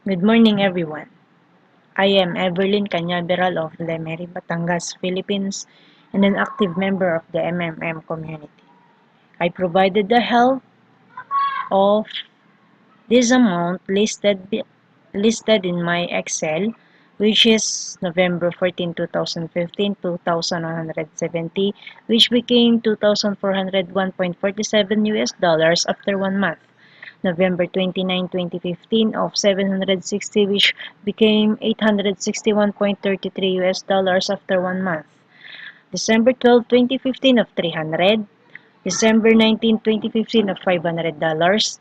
Good morning, everyone. I am Evelyn Cañaveral of Lemery, Batangas, Philippines, and an active member of the MMM community. I provided the help of this amount listed in my Excel, which is November 14, 2015, 2,170, which became 2,401.47 US dollars after 1 month. November 29, 2015 of 760, which became 861.33 US dollars after 1 month. December 12, 2015 of 300, December 19, 2015 of $500,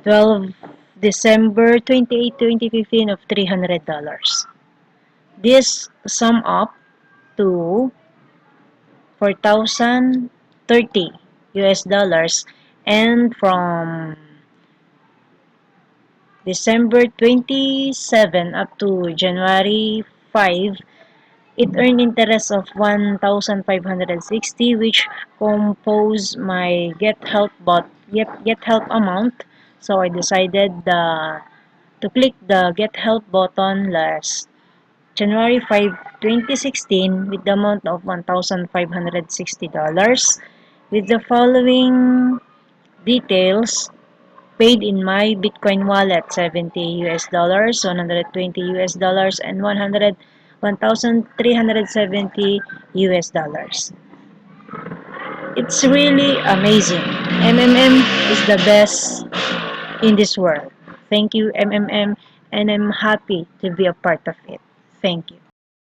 12 December 28, 2015 of $300. This sum up to 4,030 US dollars, and from December 27 up to January 5, it earned interest of 1,560, which compose my Get Help amount. So I decided to click the Get Help button last January 5, 2016 with the amount of $1,560 with the following details: paid in my Bitcoin wallet, 70 US dollars, 120 US dollars, and 1,370 US dollars. It's really amazing. MMM is the best in this world. Thank you, MMM, and I'm happy to be a part of it. Thank you.